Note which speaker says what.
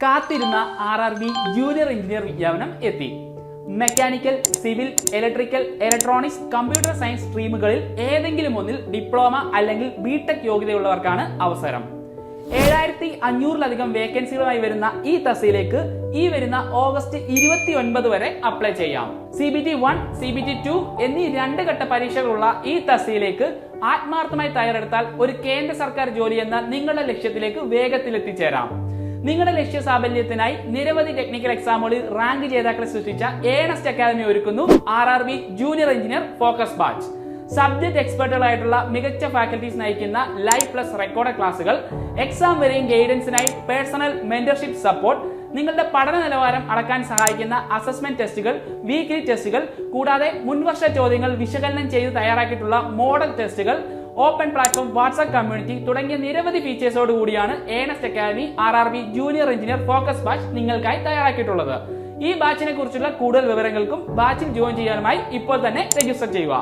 Speaker 1: കാത്തിരുന്ന RRB junior engineer വിജ്ഞാപനം എത്തി. Mechanical, civil, electrical, electronics, computer science സ്ട്രീമുകളിൽ ഏതെങ്കിലും ഒന്നിൽ ഡിപ്ലോമ അല്ലെങ്കിൽ ബിടെക് യോഗ്യതയുള്ളവർക്കാണ് അവസരം. 7500-ലധികം വേക്കൻസികളുമായി വരുന്ന ഈ തസ്തികയിലേക്ക് ഈ വരുന്ന ഓഗസ്റ്റ് 29 വരെ അപ്ലൈ ചെയ്യാം. CBT 1, CBT 2 എന്നീ 2 ഘട്ട പരീക്ഷകളുള്ള ഈ തസ്തികയിലേക്ക് ആത്മാർത്ഥമായി തയ്യാറെടുത്താൽ ഒരു കേന്ദ്ര സർക്കാർ ജോലി എന്ന നിങ്ങളുടെ ലക്ഷ്യത്തിലേക്ക് വേഗത്തിൽ എത്തിച്ചേരാം. നിങ്ങളുടെ ലക്ഷ്യ സാഫല്യത്തിനായി നിരവധി ടെക്നിക്കൽ എക്സാമുകളിൽ റാങ്ക് ജേതാക്കളെ സൃഷ്ടിച്ച ഏണസ്റ്റ് അക്കാദമി ഒരുക്കുന്നു RRB junior engineer focus batch. Subject എക്സ്പെർട്ടുകളായിട്ടുള്ള മികച്ച ഫാക്കൽറ്റീസ് നയിക്കുന്ന ലൈവ് പ്ലസ് റെക്കോർഡ് ക്ലാസുകൾ, എക്സാം വരെയും ഗൈഡൻസിനായി പേഴ്സണൽ മെന്റർഷിപ്പ് സപ്പോർട്ട്, നിങ്ങളുടെ പഠന നിലവാരം അളക്കാൻ സഹായിക്കുന്ന അസസ്മെന്റ് ടെസ്റ്റുകൾ, വീക്ക്ലി ടെസ്റ്റുകൾ, കൂടാതെ മുൻവർഷ ചോദ്യങ്ങൾ വിശകലനം ചെയ്ത് തയ്യാറാക്കിയിട്ടുള്ള മോഡൽ ടെസ്റ്റുകൾ, ഓപ്പൺ പ്ലാറ്റ്ഫോം, വാട്സ്ആപ്പ് കമ്മ്യൂണിറ്റി തുടങ്ങിയ നിരവധി ഫീച്ചേഴ്സോട് കൂടിയാണ് Earnest academy RRB junior engineer focus batch നിങ്ങൾക്കായി തയ്യാറാക്കിയിട്ടുള്ളത്. ഈ ബാച്ചിനെ കുറിച്ചുള്ള കൂടുതൽ വിവരങ്ങൾക്കും ബാച്ചിൽ ജോയിൻ ചെയ്യാനുമായി ഇപ്പോൾ തന്നെ രജിസ്റ്റർ ചെയ്യുക.